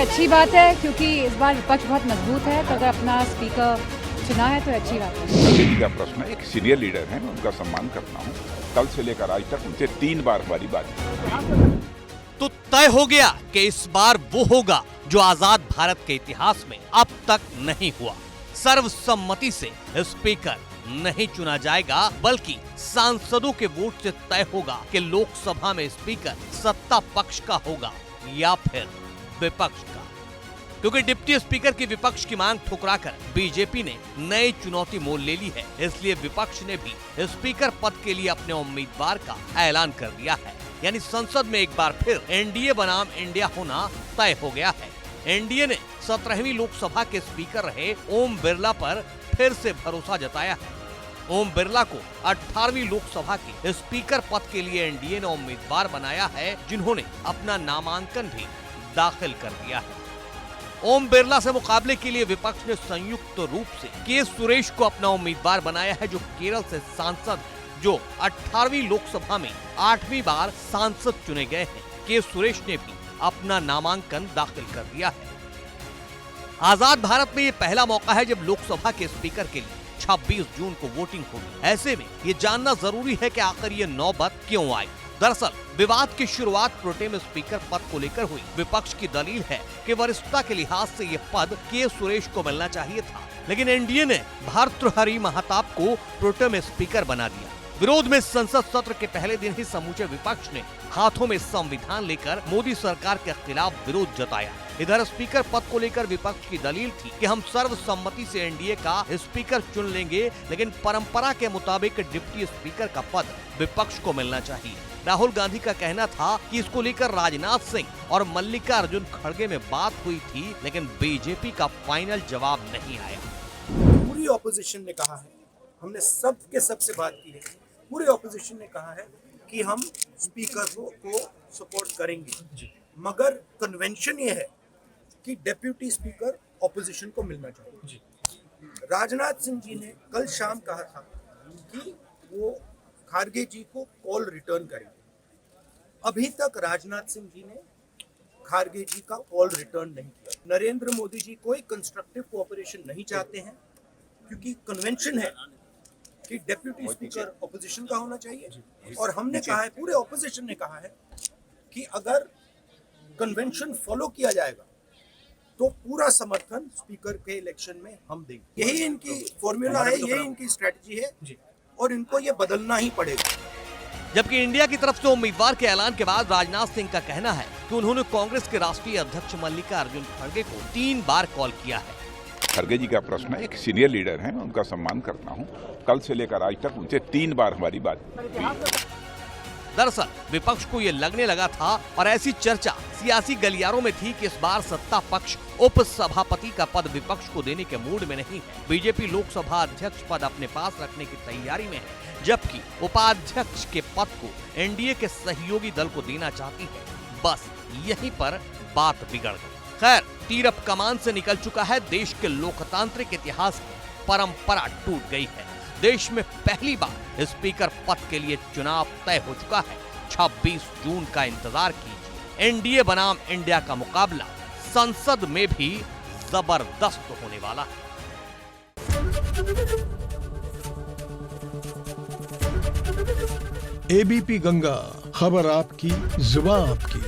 अच्छी बात है क्योंकि इस बार विपक्ष बहुत मजबूत है, तो अगर अपना स्पीकर चुना है तो अच्छी बात है। खड़गे जी का प्रश्न है, एक सीनियर लीडर हैं, मैं उनका सम्मान करता हूँ। कल से लेकर आज तक उनसे 3 बार हमारी बात हुई। तो तय हो गया कि इस बार वो होगा जो आजाद भारत के इतिहास में अब तक नहीं हुआ। सर्वसम्मति से स्पीकर नहीं चुना जाएगा, बल्कि सांसदों के वोट से तय होगा कि लोकसभा में स्पीकर सत्ता पक्ष का होगा या फिर विपक्ष का। क्योंकि डिप्टी स्पीकर की विपक्ष की मांग ठुकराकर बीजेपी ने नई चुनौती मोल ले ली है, इसलिए विपक्ष ने भी स्पीकर पद के लिए अपने उम्मीदवार का ऐलान कर दिया है। यानी संसद में एक बार फिर एनडीए बनाम इंडिया होना तय हो गया है। एनडीए ने 17वीं लोकसभा के स्पीकर रहे ओम बिरला पर फिर से भरोसा जताया है। ओम बिरला को 18वीं लोकसभा के स्पीकर पद के लिए एनडीए ने उम्मीदवार बनाया है, जिन्होंने अपना नामांकन भी दाखिल कर दिया है। ओम बिरला से मुकाबले के लिए विपक्ष ने संयुक्त रूप से के सुरेश को अपना उम्मीदवार बनाया है, जो केरल से सांसद जो 18वीं लोकसभा में 8वीं बार सांसद चुने गए हैं। के सुरेश ने भी अपना नामांकन दाखिल कर दिया है। आजाद भारत में ये पहला मौका है जब लोकसभा के स्पीकर के लिए 26 जून को वोटिंग होगी। ऐसे में ये जानना जरूरी है कि आखिर ये नौबत क्यों आई। दरअसल विवाद की शुरुआत प्रोटेम स्पीकर पद को लेकर हुई। विपक्ष की दलील है कि वरिष्ठता के लिहाज से ये पद के सुरेश को मिलना चाहिए था, लेकिन एनडीए ने भर्तृहरि महताब को प्रोटेम स्पीकर बना दिया। विरोध में संसद सत्र के पहले दिन ही समूचे विपक्ष ने हाथों में संविधान लेकर मोदी सरकार के खिलाफ विरोध जताया। इधर स्पीकर पद को लेकर विपक्ष की दलील थी कि हम सर्वसम्मति से एनडीए का स्पीकर चुन लेंगे, लेकिन परंपरा के मुताबिक डिप्टी स्पीकर का पद विपक्ष को मिलना चाहिए। राहुल गांधी का कहना था कि इसको लेकर राजनाथ सिंह और मल्लिकार्जुन खड़गे में बात हुई थी, लेकिन बीजेपी का फाइनल जवाब नहीं आया। पूरी ऑपोजिशन ने कहा है, हमने सबके सबसे बात की है, पूरे ऑपोजिशन ने कहा है कि हम स्पीकर को सपोर्ट करेंगे, मगर कन्वेंशन ये है कि डेप्यूटी स्पीकर ऑपोजिशन को मिलना चाहिए। राजनाथ सिंह जी ने कल शाम कहा था कि वो खारगे जी को कॉल रिटर्न करेंगे। अभी तक राजनाथ सिंह जी ने खारगे जी का कॉल रिटर्न नहीं किया। नरेंद्र मोदी जी कोई कंस्ट्रक्टिव कोऑपरेशन नहीं चाहते हैं, क्योंकि कन्वेंशन है कि डेप्यूटी स्पीकर ऑपोजिशन का होना चाहिए। और हमने कहा है, पूरे ऑपोजिशन ने कहा है कि अगर कन्वेंशन फॉलो किया जाएगा तो पूरा समर्थन स्पीकर के इलेक्शन में हम देंगे। यही इनकी फॉर्मूला है, यही इनकी स्ट्रेटजी है और इनको ये बदलना ही पड़ेगा। जबकि इंडिया की तरफ से उम्मीदवार के ऐलान के बाद राजनाथ सिंह का कहना है कि उन्होंने कांग्रेस के राष्ट्रीय अध्यक्ष मल्लिकार्जुन खड़गे को 3 बार कॉल किया है। खड़गे जी का प्रश्न है, एक सीनियर लीडर हैं, मैं उनका सम्मान करता हूँ। कल से लेकर आज तक उनसे 3 बार हमारी बात हुई। दरअसल विपक्ष को ये लगने लगा था और ऐसी चर्चा सियासी गलियारों में थी कि इस बार सत्ता पक्ष उप सभापति का पद विपक्ष को देने के मूड में नहीं है। बीजेपी लोकसभा अध्यक्ष पद अपने पास रखने की तैयारी में है, जबकि उपाध्यक्ष के पद को एनडीए के सहयोगी दल को देना चाहती है। बस यहीं पर बात बिगड़ गई। खैर, तीर अब कमान से निकल चुका है। देश के लोकतांत्रिक इतिहास की परंपरा टूट गई है। देश में पहली बार स्पीकर पद के लिए चुनाव तय हो चुका है। 26 जून का इंतजार कीजिए। एनडीए बनाम इंडिया का मुकाबला संसद में भी जबरदस्त होने वाला है। एबीपी गंगा, खबर आपकी, जुबान आपकी।